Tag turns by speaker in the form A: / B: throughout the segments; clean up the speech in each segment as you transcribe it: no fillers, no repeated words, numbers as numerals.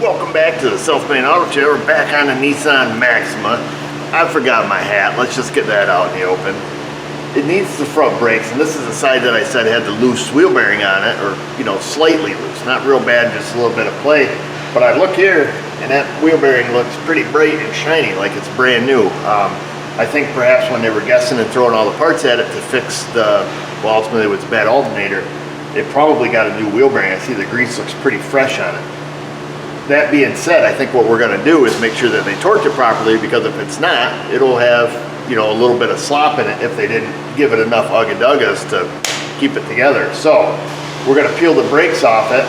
A: Welcome back to the Self-Made Auto Chair. We're back on the Nissan Maxima. I forgot my hat. Let's just get that out in the open. It needs the front brakes, and this is the side that I said had the loose wheel bearing on it, or slightly loose, not real bad, just a little bit of play. But I look here, and that wheel bearing looks pretty bright and shiny, like it's brand new. I think perhaps when they were guessing and throwing all the parts at it to fix the, well, ultimately it was a bad alternator, it probably got a new wheel bearing. I see the grease looks pretty fresh on it. That being said, I think what we're going to do is make sure that they torqued it properly, because if it's not, it'll have a little bit of slop in it if they didn't give it enough ugga-duggas to keep it together. So we're going to peel the brakes off it.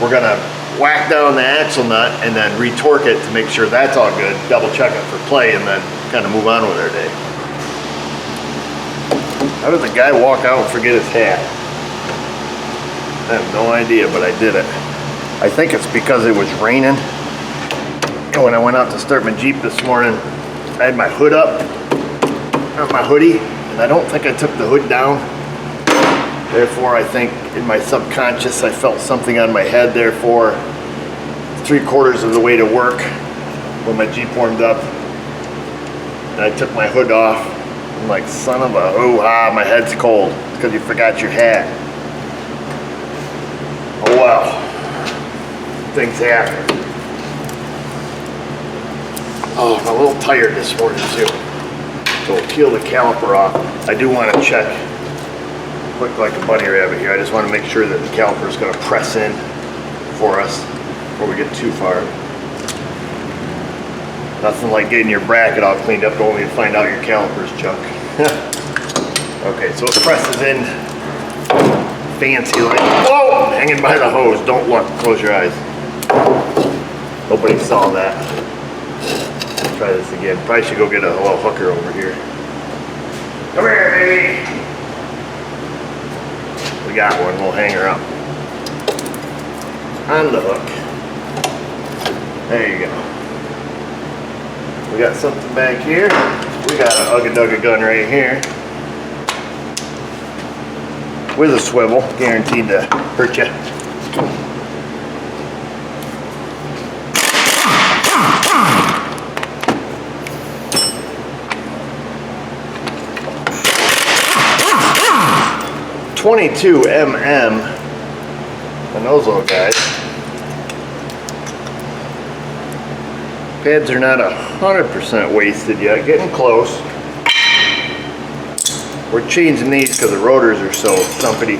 A: We're going to whack down the axle nut and then retorque it to make sure that's all good, double check it for play, and then kind of move on with our day. How did the guy walk out and forget his hat? I have no idea, but I did it. I think it's because it was raining. And when I went out to start my Jeep this morning, I had my hood up, my hoodie, and I don't think I took the hood down. Therefore, I think in my subconscious, I felt something on my head. Therefore, 3/4 of the way to work, when my Jeep warmed up, and I took my hood off, I'm like, son of a hoo-ha, my head's cold. It's because you forgot your hat. Oh well. Things happen. Oh, I'm a little tired this morning too. So we'll peel the caliper off. I do want to check, look like a bunny rabbit here. I just want to make sure that the caliper is going to press in for us before we get too far. Nothing like getting your bracket all cleaned up only to find out your caliper's junk. Okay, so it presses in fancy like, whoa, hanging by the hose. Don't look, close your eyes. Nobody saw that. Let's try this again. Probably should go get a little hooker over here. Come here, baby. We got one. We'll hang her up on the hook. There you go. We got something back here. We got an ugga-dugga gun right here with a swivel, guaranteed to hurt you. .22 mm on those little guys. Pads are not 100% wasted yet, getting close. We're changing these because the rotors are so thumpity.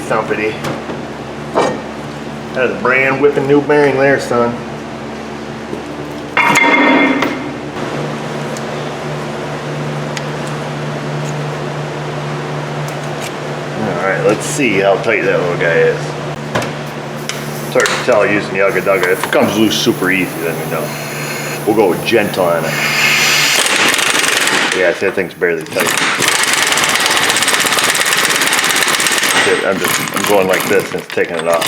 A: That is a brand whipping new bearing there, son. Alright, let's see how tight that little guy is. It's hard to tell using the ugga-dugga. If it comes loose super easy, then we know. We'll go with gentle on it. Yeah, see, that thing's barely tight. I'm going like this and it's taking it off.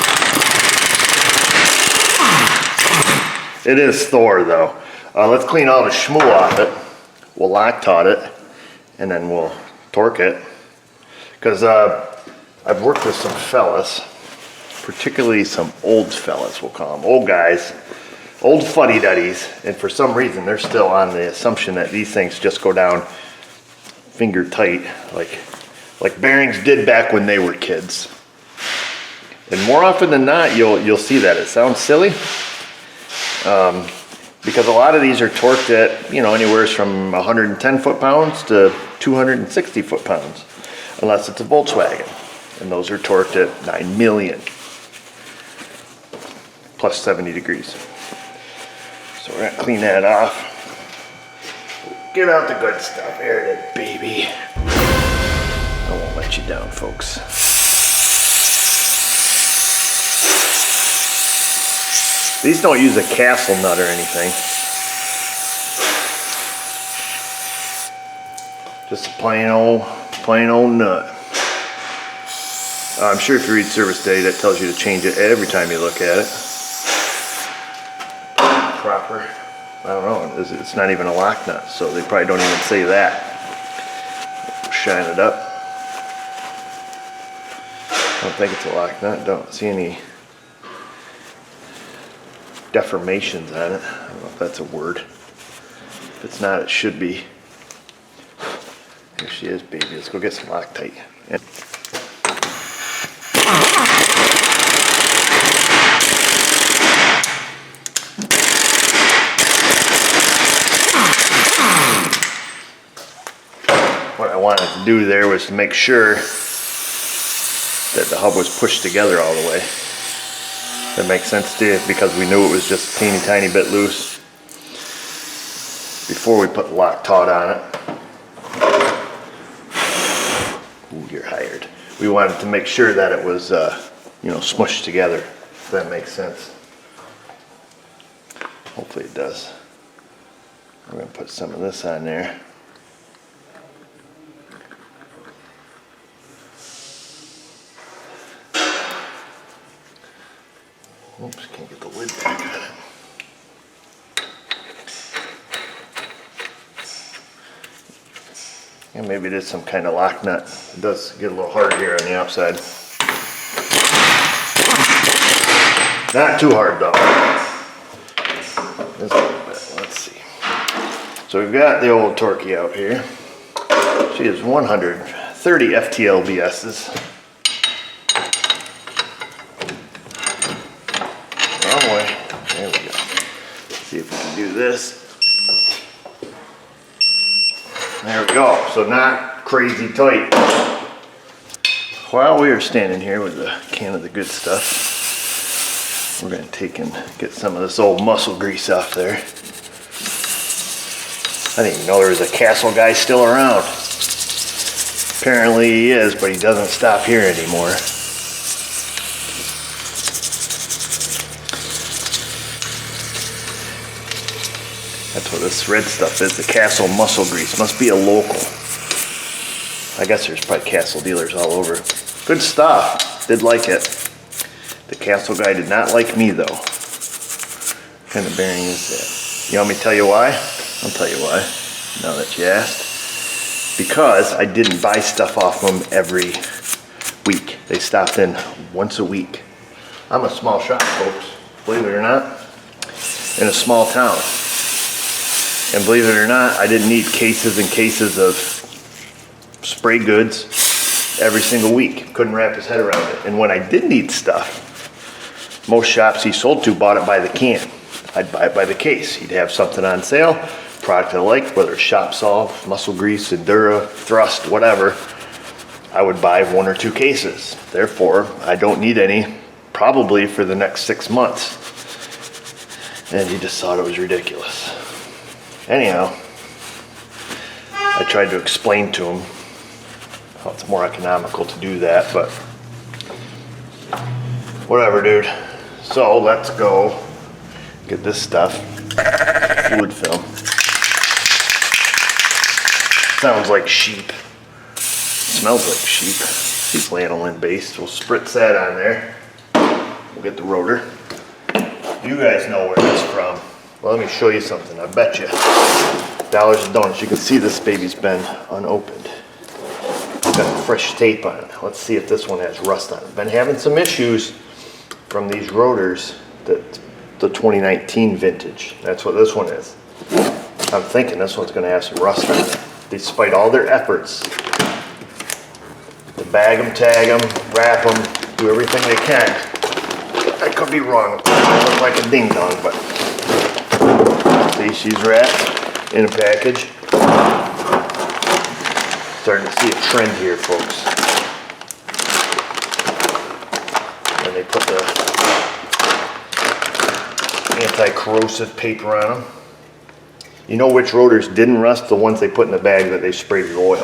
A: It is Thor though. Let's clean all the schmoo off it. We'll Loctite it and then we'll torque it. Because I've worked with some fellas, particularly some old fellas, we'll call them, old guys, old fuddy-duddies, and for some reason they're still on the assumption that these things just go down finger tight, like bearings did back when they were kids. And more often than not, you'll see that. It sounds silly, because a lot of these are torqued at anywhere from 110 foot-pounds to 260 foot-pounds, unless it's a Volkswagen, and those are torqued at 9 million plus 70 degrees. So we're gonna clean that off. Get out the good stuff. There it is, baby. I won't let you down, folks. These don't use a castle nut or anything. Just a plain old nut. I'm sure if you read service day, that tells you to change it every time you look at it. Proper. I don't know, it's not even a lock nut, so they probably don't even say that. Shine it up. I don't think it's a lock nut, don't see any deformations on it. I don't know if that's a word. If it's not, it should be. Here she is, baby. Let's go get some Loctite. What I wanted to do there was to make sure that the hub was pushed together all the way. That makes sense to you, because we knew it was just a teeny tiny bit loose before we put the Loctite on it. Ooh, you're hired. We wanted to make sure that it was, you know, smushed together, if that makes sense. Hopefully it does. We're going to put some of this on there. Oops, can't get the lid back on it. And maybe it is some kind of lock nut. It does get a little hard here on the outside. Not too hard though. Just a little bit. Let's see. So we've got the old Torquey out here. She has 130 FTLBS's. Wrong way. There we go. Let's see if we can do this. There we go. So not crazy tight. While we are standing here with a can of the good stuff, we're going to take and get some of this old muscle grease off there. I didn't even know there was a Castle guy still around. Apparently he is, but he doesn't stop here anymore. That's what this red stuff is, the Castle muscle grease. Must be a local. I guess there's probably Castle dealers all over. Good stuff. Did like it. The Castle guy did not like me though. What kind of bearing is that? You want me to tell you why? I'll tell you why, now that you asked. Because I didn't buy stuff off them every week. They stopped in once a week. I'm a small shop, folks, believe it or not, in a small town. And believe it or not, I didn't need cases and cases of spray goods every single week. Couldn't wrap his head around it. And when I did need stuff, most shops he sold to bought it by the can. I'd buy it by the case. He'd have something on sale, product I liked, whether it's Shop Solve, muscle grease, Endura, Thrust, whatever. I would buy 1 or 2 cases. Therefore, I don't need any probably for the next 6 months. And he just thought it was ridiculous. Anyhow, I tried to explain to him how it's more economical to do that, but whatever, dude. So let's go get this stuff. Fluid film. Sounds like sheep. Smells like sheep. Sheep lanolin based. We'll spritz that on there. We'll get the rotor. You guys know where it's from. Well, let me show you something. I bet you dollars and donuts. You can see this baby's been unopened. It's got fresh tape on it. Let's see if this one has rust on it. Been having some issues from these rotors, the 2019 vintage. That's what this one is. I'm thinking this one's going to have some rust on it. Despite all their efforts to bag them, tag them, wrap them, do everything they can. I could be wrong. I look like a ding dong, but see, she's wrapped in a package. Starting to see a trend here, folks. And they put the anti-corrosive paper on them. You know which rotors didn't rust? The ones they put in the bag that they sprayed with oil.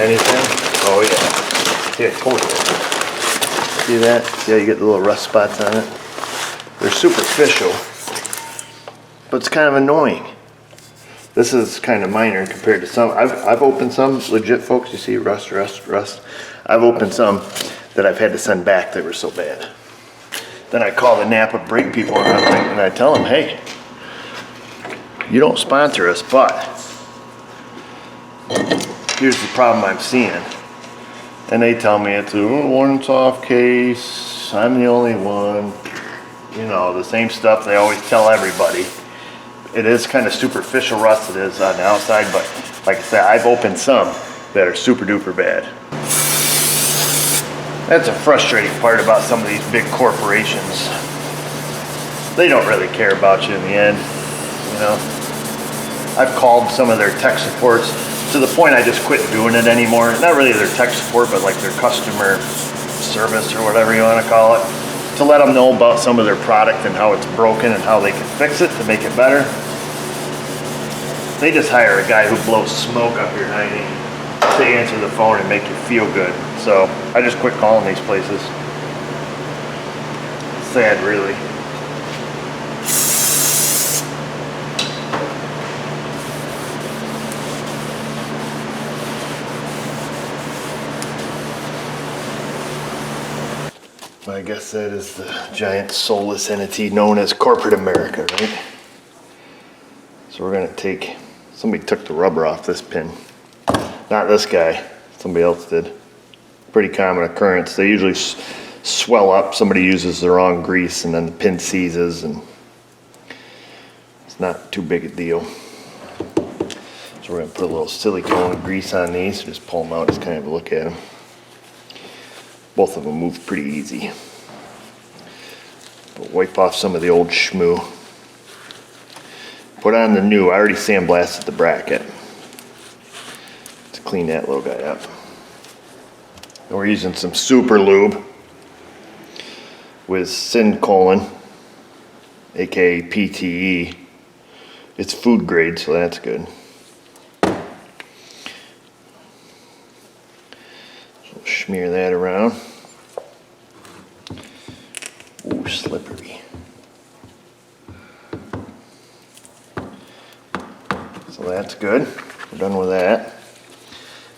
A: Anything? Oh yeah. Yeah, totally. See that? See how you get the little rust spots on it? They're superficial, but it's kind of annoying. This is kind of minor compared to some. I've opened some, legit folks, you see rust. I've opened some that I've had to send back that were so bad. Then I call the Napa brake people and I tell them, hey, you don't sponsor us, but here's the problem I'm seeing. And they tell me it's a once-off case, I'm the only one. You know, the same stuff they always tell everybody. It is kind of superficial rust, it is on the outside, but like I said, I've opened some that are super duper bad. That's a frustrating part about some of these big corporations. They don't really care about you in the end, you know. I've called some of their tech supports to the point I just quit doing it anymore. Not really their tech support, but like their customer service or whatever you want to call it, to let them know about some of their product and how it's broken and how they can fix it to make it better. They just hire a guy who blows smoke up your hiney to answer the phone and make you feel good. So I just quit calling these places. Sad, really. I guess that is the giant soulless entity known as corporate America, right? So we're gonna take, somebody took the rubber off this pin. Not this guy, somebody else did. Pretty common occurrence. They usually swell up, somebody uses the wrong grease and then the pin seizes, and it's not too big a deal. So we're gonna put a little silicone grease on these, just pull them out, just kind of look at them. Both of them move pretty easy. But wipe off some of the old schmoo. Put on the new, I already sandblasted the bracket. Let's clean that little guy up. And we're using some super lube with Syncolin, aka PTE. It's food grade, so that's good. So smear that around. Ooh, slippery. So that's good. We're done with that.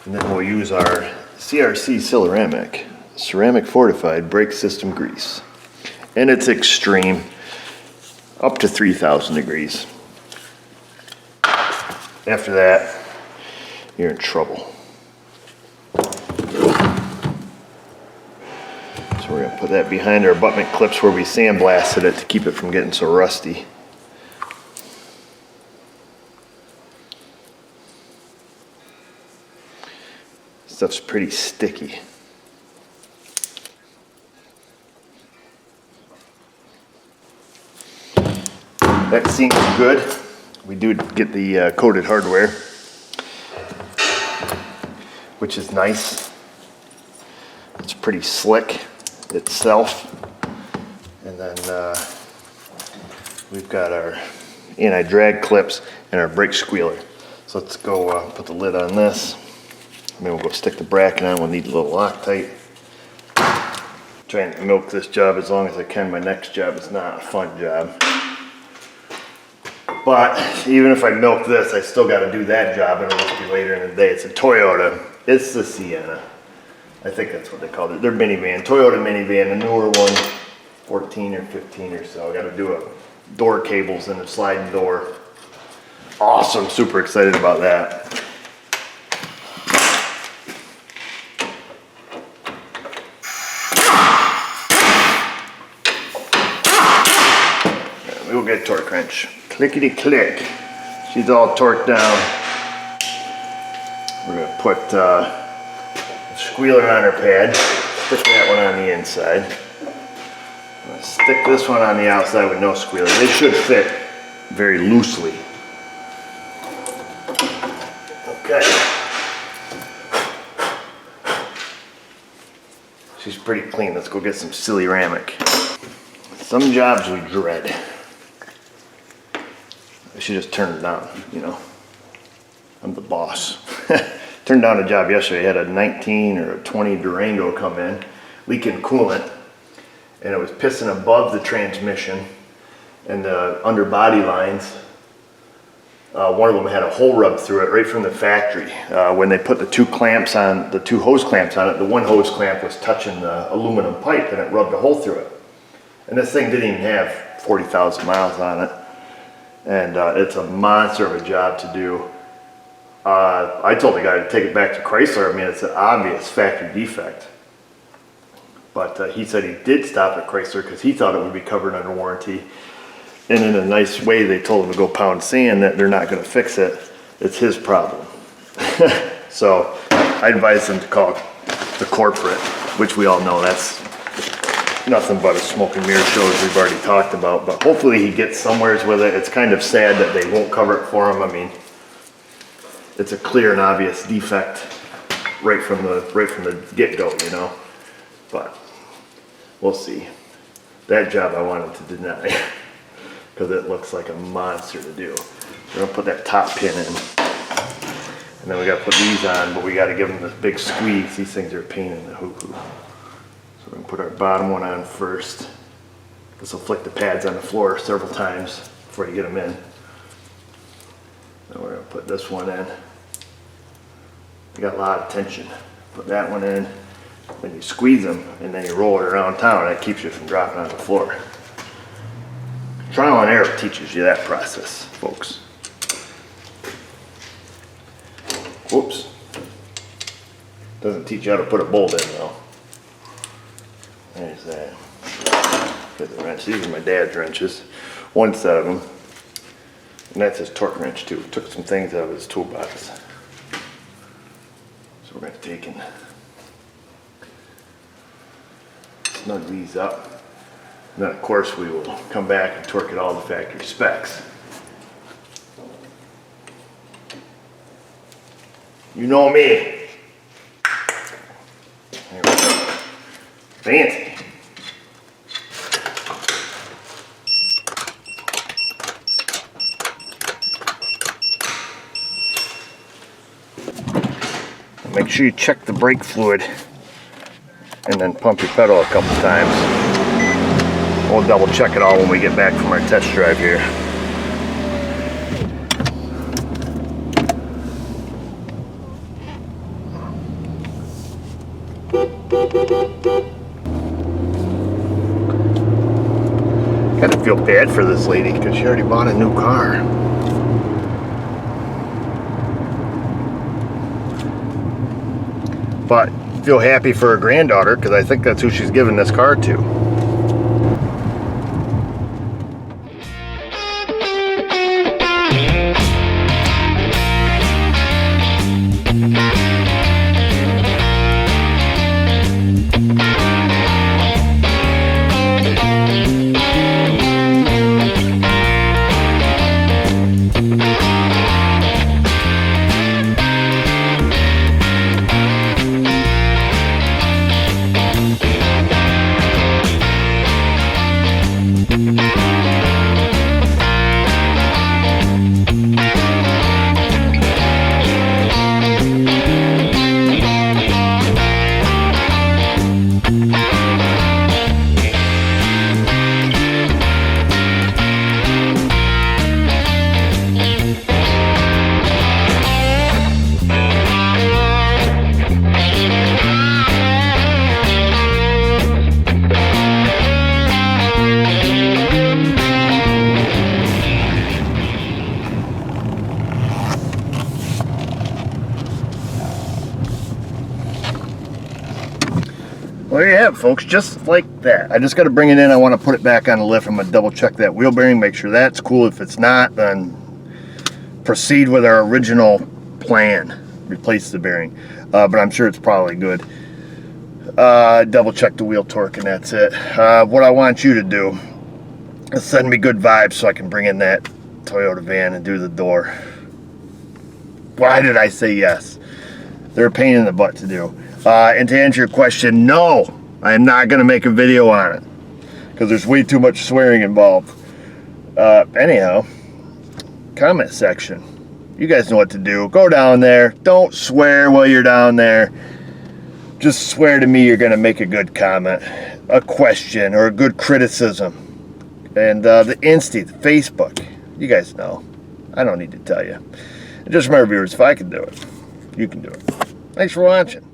A: And then we'll use our CRC ceramic fortified brake system grease. And it's extreme, up to 3,000 degrees. After that, you're in trouble. So we're gonna put that behind our abutment clips where we sandblasted it to keep it from getting so rusty. Stuff's pretty sticky. That seems good. We do get the coated hardware, which is nice. It's pretty slick itself. And then we've got our anti-drag clips and our brake squealer. So let's go put the lid on this. And then we'll go stick the bracket on. We'll need a little Loctite. Trying to milk this job as long as I can. My next job is not a fun job. But even if I milk this, I still got to do that job, and it'll just be later in the day. It's a Toyota. It's the Sienna. I think that's what they called it. They're minivan. Toyota minivan, a newer one, 14 or 15 or so. I got to do a door cables and a sliding door. Awesome. Super excited about that. We'll get a torque wrench. Clickety click. She's all torqued down. We're going to put a squealer on her pad. Stick that one on the inside. I'm going to stick this one on the outside with no squealer. They should fit very loosely. Okay. She's pretty clean. Let's go get some silly-ramic. Some jobs we dread. I should just turn it down, you know. I'm the boss. Turned down a job yesterday. I had a 19 or a 20 Durango come in, leaking coolant, and it was pissing above the transmission and the underbody lines. One of them had a hole rubbed through it right from the factory. When they put the two clamps on, the two hose clamps on it, the one hose clamp was touching the aluminum pipe and it rubbed a hole through it. And this thing didn't even have 40,000 miles on it. And it's a monster of a job to do. I told the guy to take it back to Chrysler. I mean, it's an obvious factory defect. But he said he did stop at Chrysler because he thought it would be covered under warranty. And in a nice way, they told him to go pound sand, that they're not going to fix it. It's his problem. So I advised him to call the corporate, which we all know that's nothing but a smoke and mirror show, as we've already talked about. But hopefully he gets somewheres with it. It's kind of sad that they won't cover it for him. I mean, it's a clear and obvious defect right from the get-go, you know. But we'll see. That job I wanted to deny because it looks like a monster to do. We're gonna put that top pin in, and then we gotta put these on, but we gotta give them this big squeeze. These things are a pain in the hoo-hoo. So we're gonna put our bottom one on first. This will flick the pads on the floor several times before you get them in. Then we're gonna put this one in. You got a lot of tension. Put that one in. Then you squeeze them, and then you roll it around town. That keeps you from dropping on the floor. Trial and error teaches you that process, folks. Whoops. Doesn't teach you how to put a bolt in, though. There's that. Get the wrench. These are my dad's wrenches. One set of them. And that's his torque wrench, too. Took some things out of his toolbox. So we're going to take and snug these up. And then of course we will come back and torque it all to factory specs. You know me. There we go. Fancy. Make sure you check the brake fluid and then pump your pedal a couple times. We'll double check it all when we get back from our test drive here. Kind of feel bad for this lady because she already bought a new car. But feel happy for her granddaughter because I think that's who she's giving this car to. Well, there you have it, folks, just like that. I just got to bring it in. I want to put it back on the lift. I'm going to double check that wheel bearing, make sure that's cool. If it's not, then proceed with our original plan. Replace the bearing. But I'm sure it's probably good. Double check the wheel torque, and that's it. What I want you to do is send me good vibes so I can bring in that Toyota van and do the door. Why did I say yes? They're a pain in the butt to do. And to answer your question, no, I am not going to make a video on it because there's way too much swearing involved. Anyhow, comment section. You guys know what to do. Go down there. Don't swear while you're down there. Just swear to me you're going to make a good comment, a question, or a good criticism. And the Insta, the Facebook, you guys know. I don't need to tell you. And just remember, viewers, if I can do it, you can do it. Thanks for watching.